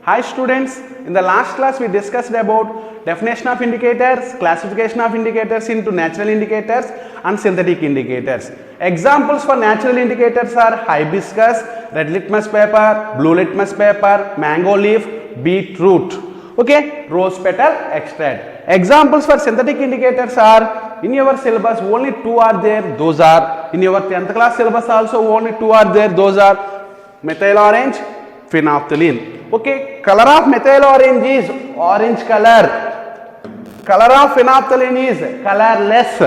Hi students, in the last class we discussed about definition of indicators, classification of indicators into natural indicators and synthetic indicators. Examples for natural indicators are hibiscus, red litmus paper, blue litmus paper, mango leaf, beetroot. Okay, rose petal extract. Examples for synthetic indicators are, in your syllabus only two are there, those are, in your 10th class syllabus also only two are there, those are methyl orange, phenolphthalein. Okay, color of methyl orange is orange color. Color of phenolphthalein is colorless.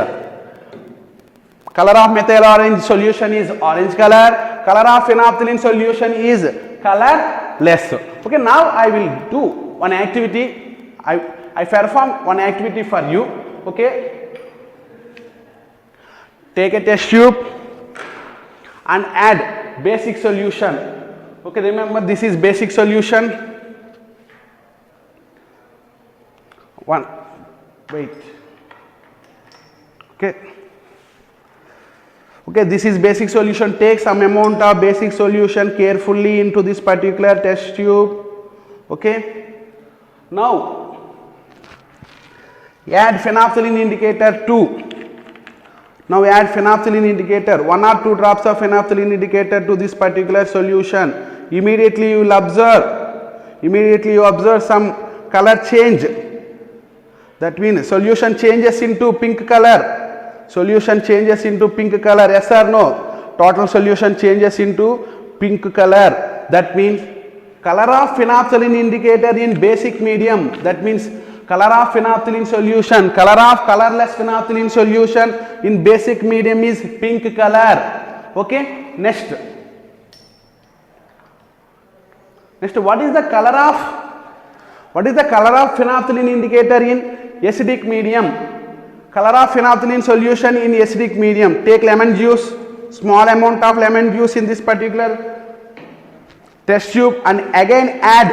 Color of methyl orange solution is orange color. Color of phenolphthalein solution is colorless. Okay, now I will do one activity. I perform one activity for you. Okay, take a test tube and add basic solution. Okay, remember this is basic solution. Wait. Okay, this is basic solution. Take some amount of basic solution carefully into this particular test tube. Okay, now add phenolphthalein indicator 2. Now add phenolphthalein indicator, 1 or 2 drops of phenolphthalein indicator to this particular solution. Immediately you will observe some color change. That means solution changes into pink color. Solution changes into pink color, yes or no? Total solution changes into pink color. That means color of phenolphthalein indicator in basic medium. That means color of phenolphthalein solution, color of colorless phenolphthalein solution in basic medium is pink color. Okay, next what is the color of phenolphthalein indicator in acidic medium? Color of phenolphthalein solution in acidic medium. Take lemon juice, small amount of lemon juice in this particular test tube, and again add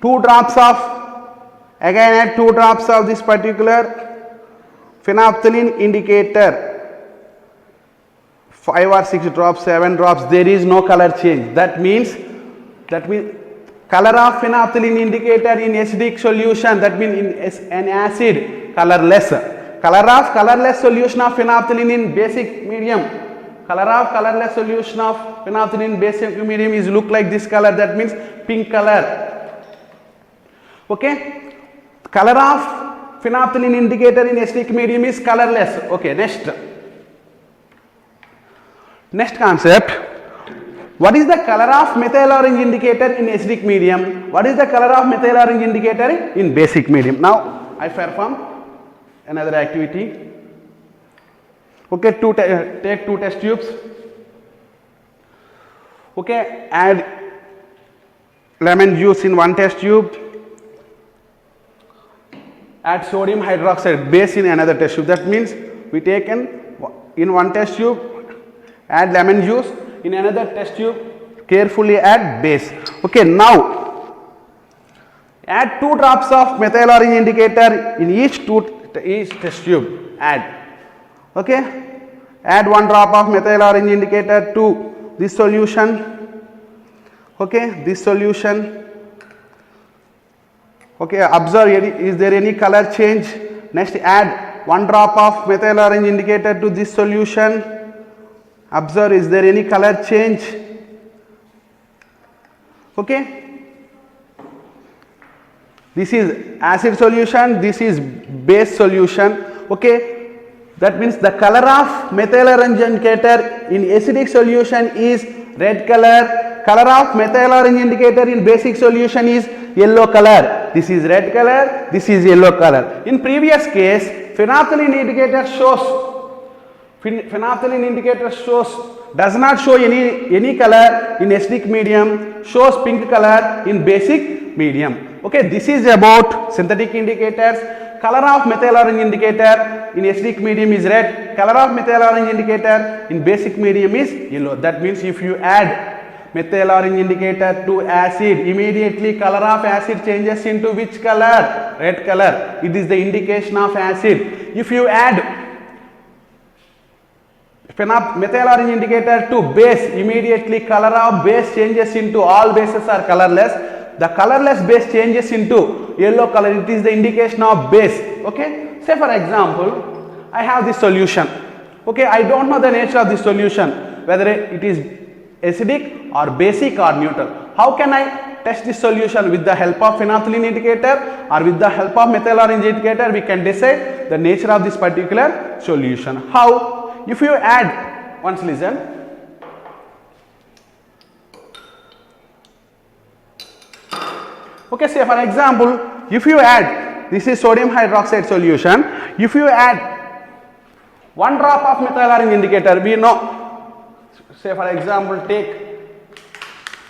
2 drops of this particular phenolphthalein indicator. 5 or 6 drops, 7 drops, there is no color change. That means color of phenolphthalein indicator in acidic solution, that means in an acid, colorless. Color of colorless solution of phenolphthalein in basic medium. Color of colorless solution of phenolphthalein in basic medium is look like this color, that means pink color. Okay, color of phenolphthalein indicator in acidic medium is colorless. Okay, next concept. What is the color of methyl orange indicator in acidic medium? What is the color of methyl orange indicator in basic medium? Now I perform another activity. Okay, take 2 test tubes. Okay, add lemon juice in 1 test tube. Add sodium hydroxide base in another test tube. That means we take in 1 test tube, add lemon juice, in another test tube carefully add base. Okay, now add 2 drops of methyl orange indicator in each test tube. Okay, add 1 drop of methyl orange indicator to this solution. Okay, this solution. Okay, observe, is there any color change? Next, add 1 drop of methyl orange indicator to this solution. Observe, is there any color change? Okay, this is acid solution, this is base solution. Okay, that means the color of methyl orange indicator in acidic solution is red color. Color of methyl orange indicator in basic solution is yellow color. This is red color, this is yellow color. In previous case, phenolphthalein indicator does not show any color in acidic medium, shows pink color in basic medium. Okay, this is about synthetic indicators. Color of methyl orange indicator in acidic medium is red. Color of methyl orange indicator in basic medium is yellow. That means if you add methyl orange indicator to acid, immediately color of acid changes into which color? Red color. It is the indication of acid. If you add methyl orange indicator to base, immediately color of base changes into all bases are colorless. the colorless base changes into yellow color, it is the indication of base. Okay, say for example, I have this solution. Okay, I don't know the nature of this solution, whether it is acidic or basic or neutral. How can I test this solution? With the help of phenolphthalein indicator or with the help of methyl orange indicator, we can decide the nature of this particular solution. How? If you add, once listen, okay, say for example, if you add, this is sodium hydroxide solution, if you add 1 drop of methyl orange indicator, we know, say for example, take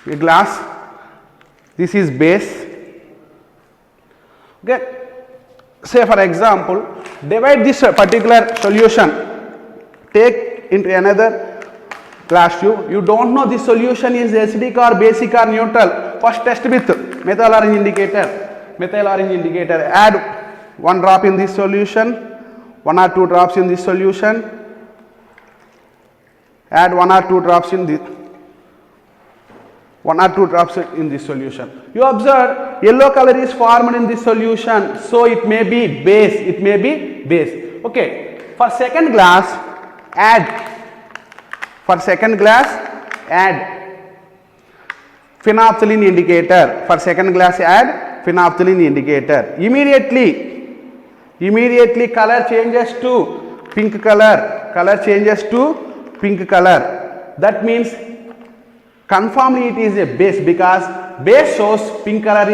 a glass, this is base, okay, say for example, divide this particular solution, take into another glass tube, you don't know this solution is acidic or basic or neutral, first test with methyl orange indicator, add 1 drop in this solution, 1 or 2 drops in this solution, add 1 or 2 drops in this, 1 or 2 drops in this solution. You observe yellow color is formed in this solution, so it may be base, okay. For second glass, add phenolphthalein indicator, for second glass add phenolphthalein indicator. Immediately color changes to pink color, that means conformly it is a base, because base shows pink color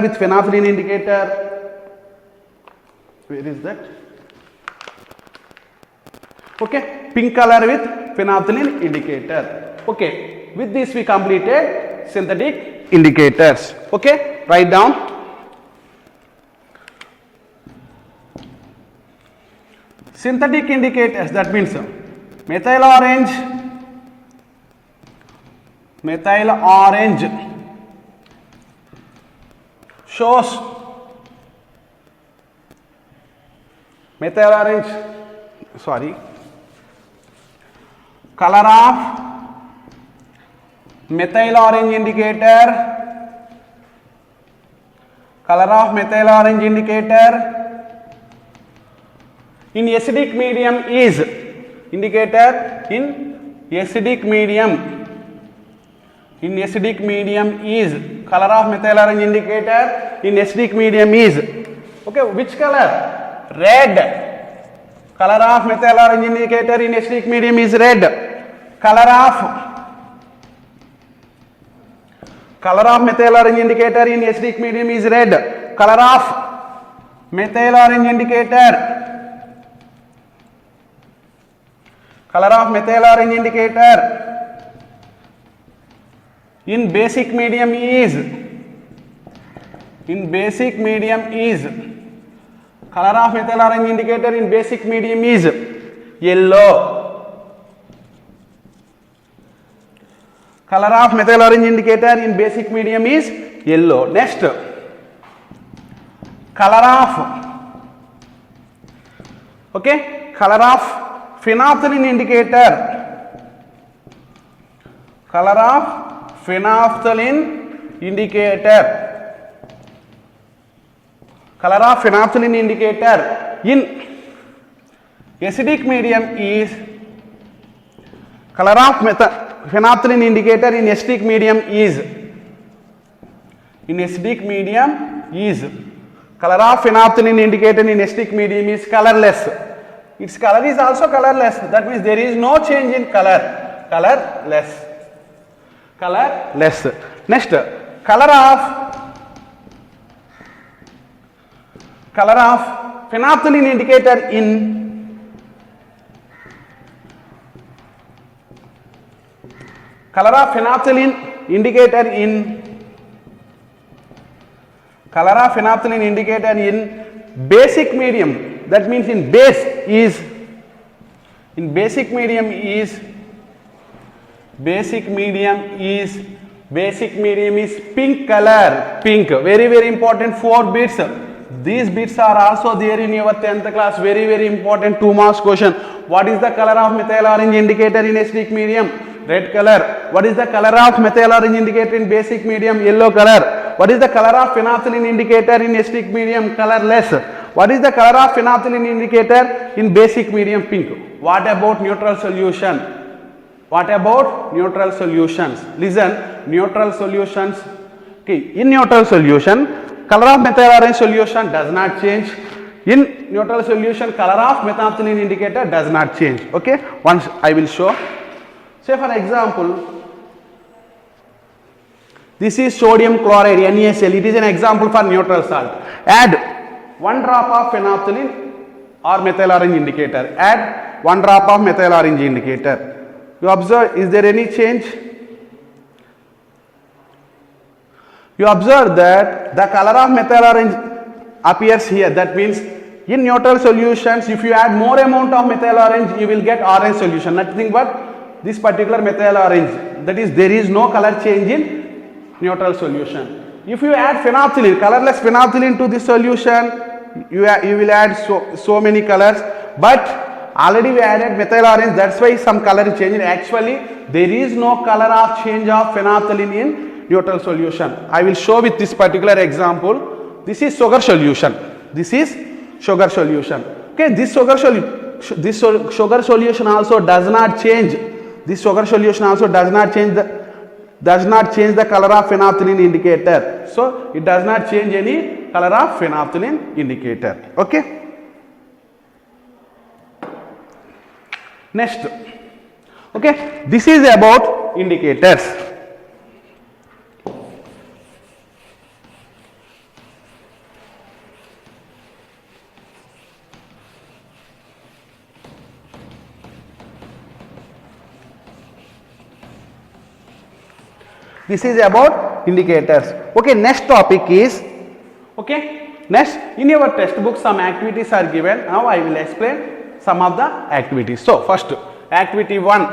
with phenolphthalein indicator. Where is that? Okay, pink color with phenolphthalein indicator. Okay, with this we completed synthetic indicators. Okay, write down. Synthetic indicators, that means methyl orange shows color of methyl orange indicator in acidic medium is indicator in acidic medium is color of methyl orange indicator in acidic medium is, okay, which color? Red. Color of methyl orange indicator in acidic medium is red. Color of methyl orange indicator in acidic medium is red. Color of methyl orange indicator in basic medium is color of methyl orange indicator in basic medium is yellow. Color of methyl orange indicator in basic medium is yellow. Next, color of phenolphthalein indicator, color of phenolphthalein indicator in acidic medium is, color of phenolphthalein indicator in acidic medium is, color of phenolphthalein indicator in acidic medium is colorless. Its color is also colorless, that means there is no change in color, colorless. Next, color of phenolphthalein indicator in basic medium, that means in basic medium is pink color, very important, 4 bits. These bits are also there in your 10th class, very important 2 marks question. What is the color of methyl orange indicator in acidic medium? Red color. What is the color of methyl orange indicator in basic medium? Yellow color. What is the color of phenolphthalein indicator in acidic medium? Colorless. What is the color of phenolphthalein indicator in basic medium? Pink. What about neutral solution? What about neutral solutions? Listen, neutral solutions. Okay, in neutral solution, color of methyl orange solution does not change. In neutral solution, color of methamphetamine indicator does not change. Okay, once I will show. Say for example, this is sodium chloride NaCl. It is an example for neutral salt. Add 1 drop of phenolphthalein or methyl orange indicator. Add 1 drop of methyl orange indicator. You observe, is there any change? You observe that the color of methyl orange appears here. That means in neutral solutions, if you add more amount of methyl orange, you will get orange solution. Nothing but this particular methyl orange. That is, there is no color change in neutral solution. If you add phenolphthalein, colorless phenolphthalein to this solution, you will add so many colors. But already we added methyl orange. That's why some color is changing. Actually, there is no color of change of phenolphthalein in neutral solution. I will show with this particular example. This is sugar solution. This is sugar solution. Okay, this sugar solution also does not change. This sugar solution also does not change the color of phenolphthalein indicator. So it does not change any color of phenolphthalein indicator. Okay. Next. Okay, this is about indicators. This is about indicators. Okay, next topic is, okay, next in your textbook some activities are given. Now I will explain some of the activities. So first, activity 1.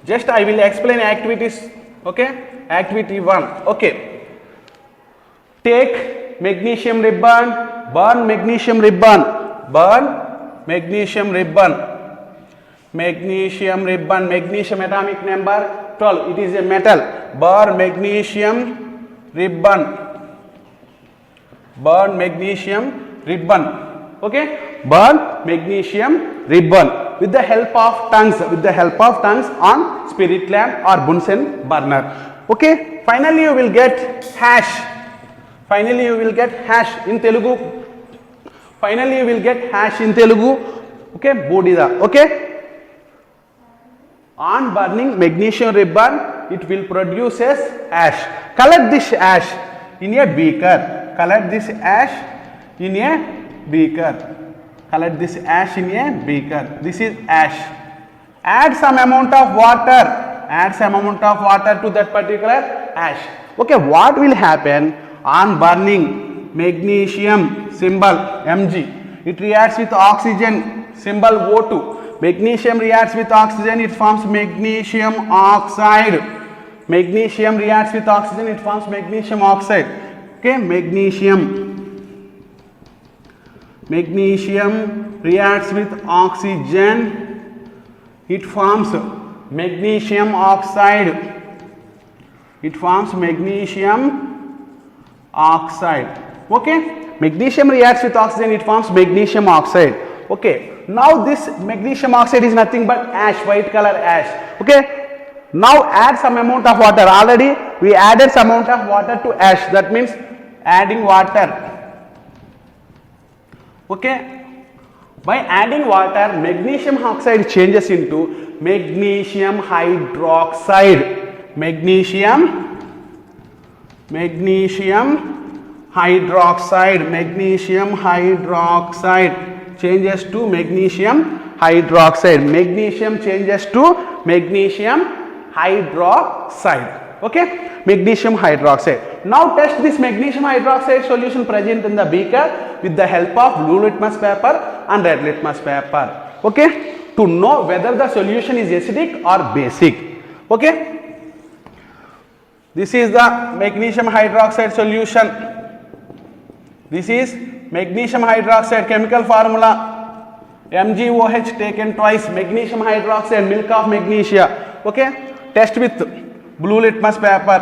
Just I will explain activities. Okay, activity 1. Okay, take magnesium ribbon, burn magnesium ribbon, burn magnesium ribbon. Magnesium ribbon, magnesium atomic number 12, it is a metal. Burn magnesium ribbon. Burn magnesium ribbon. Okay, burn magnesium ribbon with the help of tongues on spirit lamp or Bunsen burner. Okay, finally you will get hash. Finally you will get hash in Telugu. Finally you will get hash in Telugu. Okay, bodida. Okay. On burning magnesium ribbon, it will produce as ash. Collect this ash in a beaker. Collect this ash in a beaker. Collect this ash in a beaker. This is ash. Add some amount of water. Add some amount of water to that particular ash. Okay, what will happen on burning magnesium symbol Mg? It reacts with oxygen symbol O2. Magnesium reacts with oxygen, it forms magnesium oxide. Magnesium reacts with oxygen, it forms magnesium oxide. Okay, magnesium reacts with oxygen, it forms magnesium oxide. It forms magnesium oxide. Okay, magnesium reacts with oxygen, it forms magnesium oxide. Okay, now this magnesium oxide is nothing but ash, white color ash. Okay, now add some amount of water. Already we added some amount of water to ash. That means adding water. Okay, by adding water, magnesium oxide changes into magnesium hydroxide. Magnesium hydroxide changes to magnesium hydroxide. Magnesium changes to magnesium hydroxide. Okay, magnesium hydroxide. Now test this magnesium hydroxide solution present in the beaker with the help of blue litmus paper and red litmus paper. Okay, to know whether the solution is acidic or basic. Okay, this is the magnesium hydroxide solution. This is magnesium hydroxide chemical formula. MgOH taken twice. Magnesium hydroxide, milk of magnesia. Okay, test with blue litmus paper,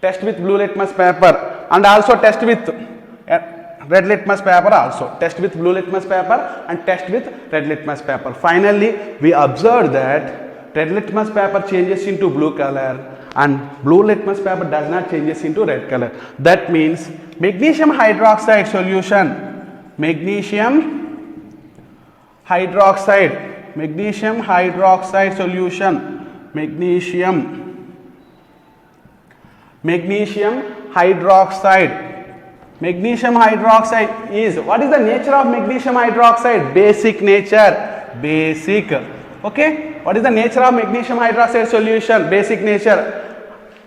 test with blue litmus paper, and also test with red litmus paper also. Test with blue litmus paper and test with red litmus paper. Finally, we observed that red litmus paper changes into blue color and blue litmus paper does not changes into red color. That means magnesium hydroxide solution, magnesium hydroxide solution, magnesium hydroxide is, what is the nature of magnesium hydroxide? Basic nature, basic. Okay, what is the nature of magnesium hydroxide solution? Basic nature.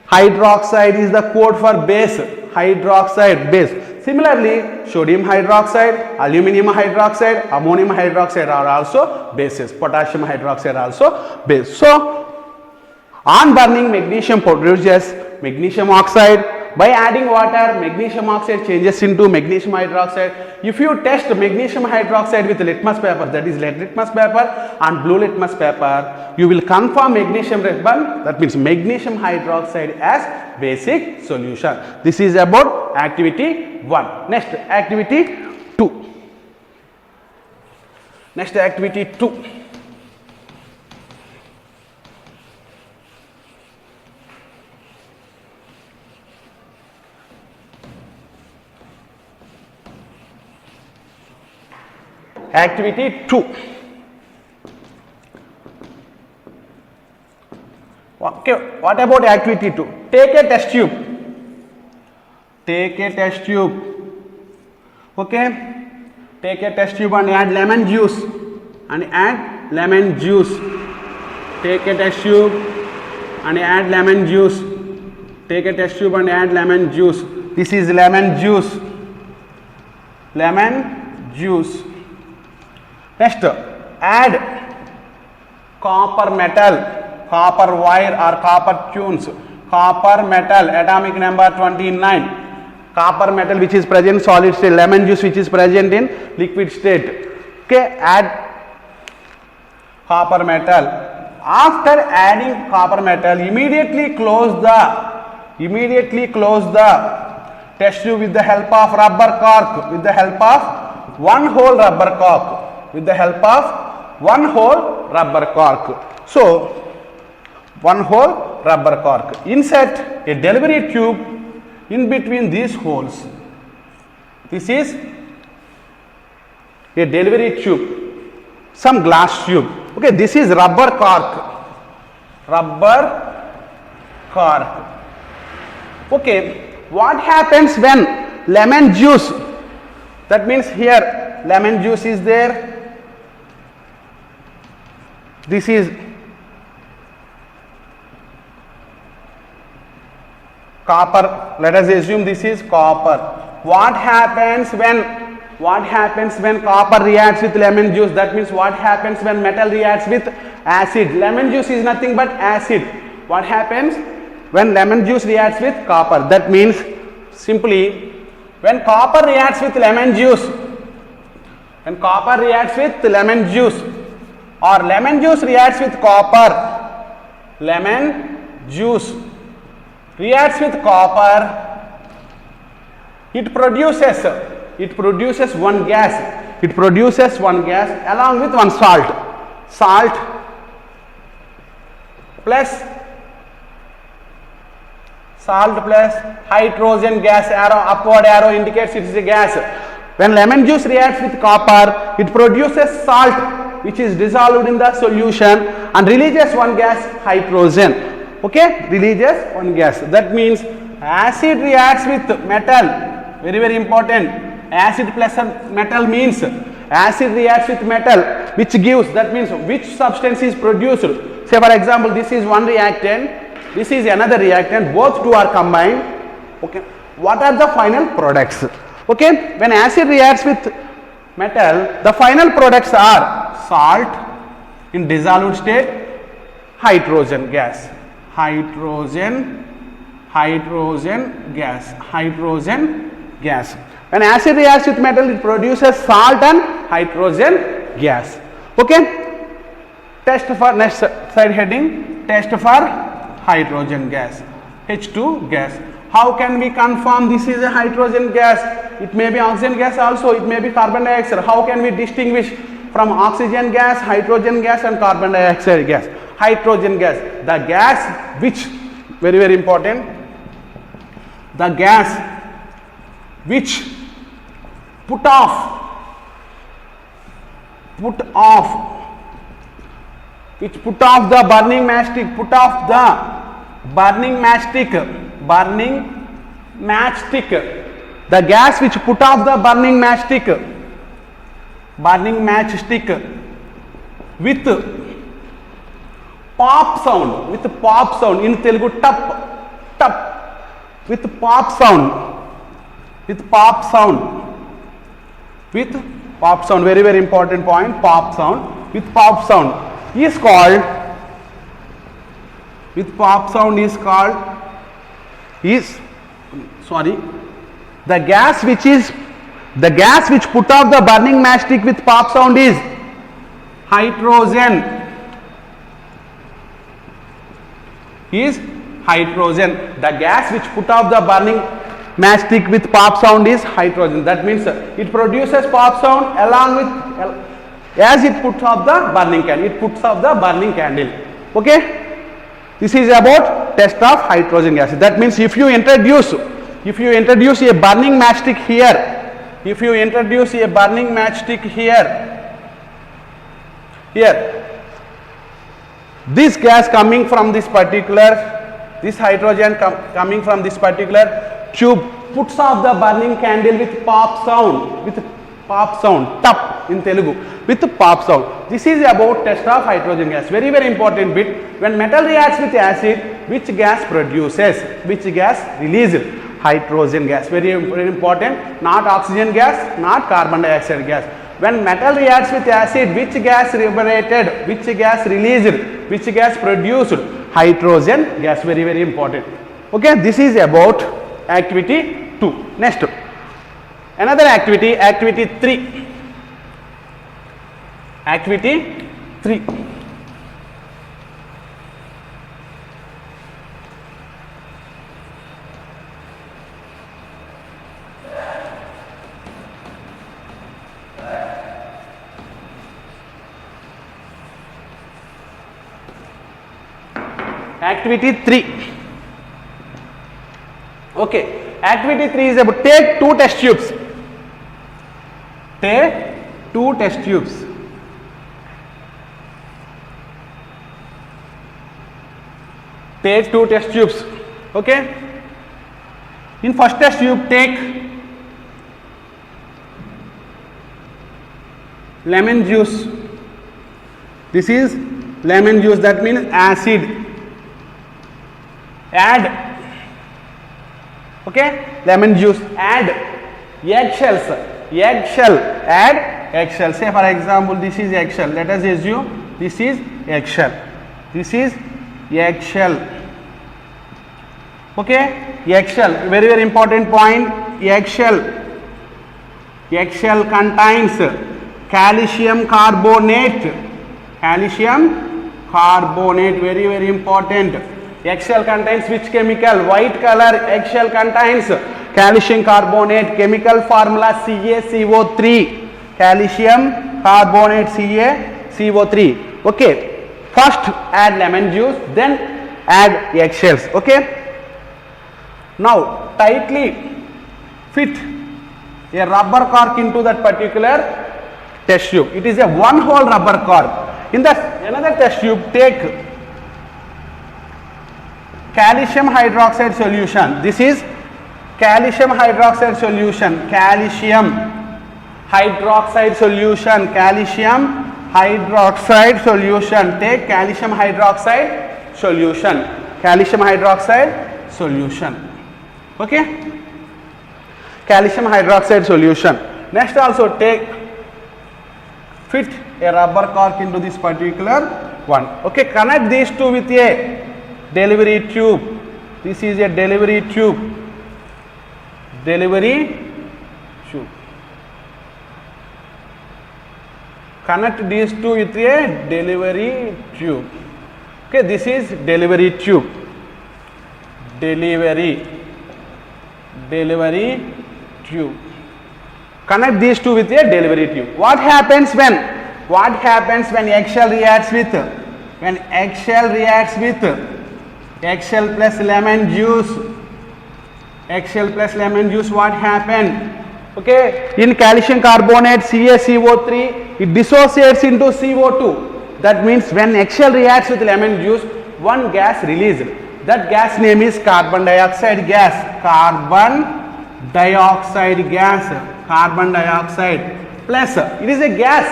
Hydroxide is the code for base, hydroxide, base. Similarly, sodium hydroxide, aluminum hydroxide, ammonium hydroxide are also bases. Potassium hydroxide also base. So, on burning, magnesium produces magnesium oxide. By adding water, magnesium oxide changes into magnesium hydroxide. If you test magnesium hydroxide with litmus paper, that is red litmus paper and blue litmus paper, you will confirm magnesium ribbon, that means magnesium hydroxide as basic solution. This is about activity 1. Next, activity 2. Next, activity 2. Activity 2. Okay, what about activity 2? Take a test tube. Take a test tube. Okay, take a test tube and add lemon juice. And add lemon juice. Take a test tube and add lemon juice. Take a test tube and add lemon juice. This is lemon juice. Lemon juice. Next, add copper metal, copper wire or copper tunes, copper metal, atomic number 29, copper metal which is present in solid state, lemon juice which is present in liquid state. Okay, add copper metal. After adding copper metal, immediately close the test tube with the help of rubber cork, with the help of one hole rubber cork. With the help of one hole rubber cork. So, one hole rubber cork. Insert a delivery tube in between these holes. This is a delivery tube, some glass tube. Okay, this is rubber cork. Rubber cork. Okay, what happens when lemon juice? That means here lemon juice is there. This is copper. Let us assume this is copper. What happens when copper reacts with lemon juice? That means what happens when metal reacts with acid? Lemon juice is nothing but acid. What happens when lemon juice reacts with copper? That means simply when copper reacts with lemon juice, or lemon juice reacts with copper, lemon juice reacts with copper, it produces one gas, along with one salt plus hydrogen gas, upward arrow indicates it is a gas. When lemon juice reacts with copper, it produces salt which is dissolved in the solution and releases one gas, hydrogen. Okay, releases one gas. That means acid reacts with metal. Very, very important. Acid plus metal means acid reacts with metal, which gives, that means which substance is produced. Say for example, this is one reactant, this is another reactant, both two are combined. Okay, what are the final products? Okay, when acid reacts with metal, the final products are salt in dissolved state, hydrogen gas. When acid reacts with metal, it produces salt and hydrogen gas. Okay, test for next side heading, test for hydrogen gas, H2 gas. How can we confirm this is a hydrogen gas? It may be oxygen gas also, it may be carbon dioxide. How can we distinguish from oxygen gas, hydrogen gas and carbon dioxide gas? Hydrogen gas, the gas which, very very important, the gas which put off the burning matchstick, the gas which put off the burning matchstick with pop sound, in Telugu tap, with pop sound, very very important point, pop sound is called, the gas which put off the burning matchstick with pop sound is hydrogen. The gas which put off the burning matchstick with pop sound is hydrogen. That means it produces pop sound along with, as it puts off the burning candle. Okay, this is about test of hydrogen gas. That means if you introduce a burning matchstick here, this gas coming from this hydrogen coming from this particular tube puts off the burning candle with pop sound, tap in Telugu, with pop sound. This is about test of hydrogen gas. Very very important bit. When metal reacts with acid, which gas produces, which gas releases? Hydrogen gas. Very very important. Not oxygen gas, not carbon dioxide gas. When metal reacts with acid, which gas liberated, which gas released, which gas produced? Hydrogen gas. Very very important. Okay, this is about activity 2. Next, another activity, activity 3. Activity 3. Activity 3. Okay, activity 3 is about take 2 test tubes. Take 2 test tubes. Take 2 test tubes. Okay. In first test tube, take lemon juice. This is lemon juice, that means acid. Add, okay, lemon juice, add eggshells, add eggshell. Say for example, this is eggshell. Let us assume this is eggshell. Okay, eggshell, very very important point. Eggshell contains calcium carbonate, very very important. Eggshell contains which chemical? White color. Eggshell contains calcium carbonate. Chemical formula CaCO3. Calcium carbonate CaCO3. Okay. First add lemon juice, then add eggshells. Okay. Now tightly fit a rubber cork into that particular test tube. It is a one hole rubber cork. In that another test tube, take calcium hydroxide solution. This is calcium hydroxide solution. Take calcium hydroxide solution. Okay, calcium hydroxide solution. Next also fit a rubber cork into this particular one. Okay, connect these two with a delivery tube. This is a delivery tube. Connect these two with a delivery tube. Okay, this is delivery tube. Delivery tube. Connect these two with a delivery tube. What happens when eggshell reacts with eggshell plus lemon juice? What happened? Okay, in calcium carbonate CaCO3, it dissociates into CO2. That means when eggshell reacts with lemon juice, one gas released. That gas name is carbon dioxide gas. Carbon dioxide plus it is a gas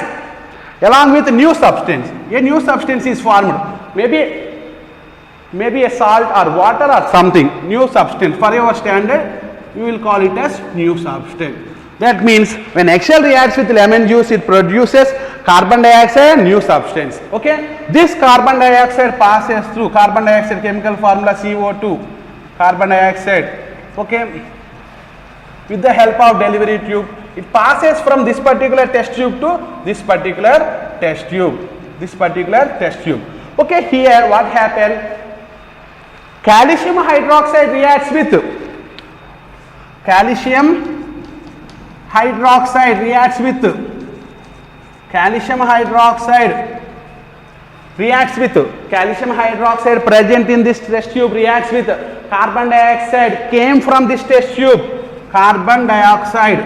along with a new substance. A new substance is formed. Maybe a salt or water or something. New substance. For your standard, you will call it as new substance. That means when eggshell reacts with lemon juice, it produces carbon dioxide and new substance. Okay, this carbon dioxide passes through carbon dioxide chemical formula CO2, carbon dioxide. Okay, with the help of delivery tube, it passes from this particular test tube to this particular test tube. Okay, here what happened? Calcium hydroxide reacts with calcium hydroxide present in this test tube reacts with carbon dioxide came from this test tube. Carbon dioxide.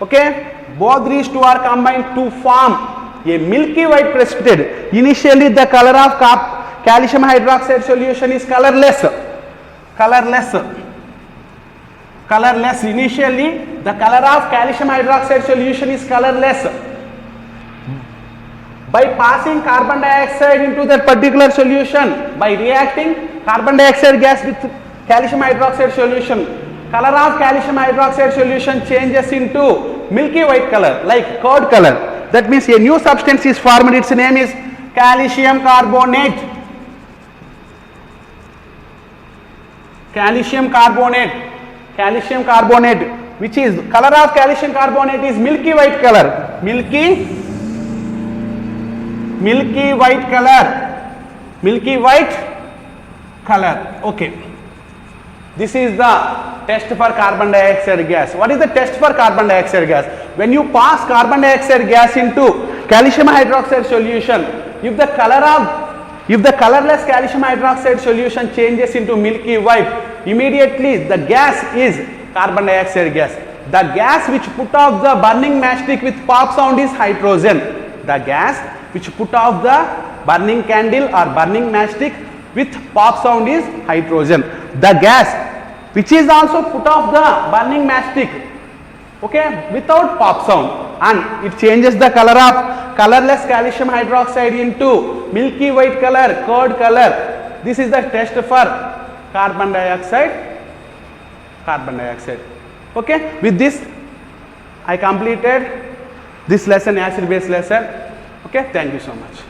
Okay, both these two are combined to form a milky white precipitate. Initially the color of calcium hydroxide solution is colorless. Initially the color of calcium hydroxide solution is colorless. By passing carbon dioxide into that particular solution, by reacting carbon dioxide gas with calcium hydroxide solution, color of calcium hydroxide solution changes into milky white color, like curd color. That means a new substance is formed. Its name is calcium carbonate. Which is color of calcium carbonate is milky white color. Milky white color. Okay. This is the test for carbon dioxide gas. What is the test for carbon dioxide gas? When you pass carbon dioxide gas into calcium hydroxide solution, if the colorless calcium hydroxide solution changes into milky white, immediately the gas is carbon dioxide gas. The gas which put off the burning matchstick with pop sound is hydrogen. The gas which put off the burning candle or burning matchstick with pop sound is hydrogen. The gas which is also put off the burning matchstick, okay, without pop sound, and it changes the color of colorless calcium hydroxide into milky white color, curd color. This is the test for carbon dioxide. Okay, with this I completed this lesson, acid base lesson. Okay, thank you so much.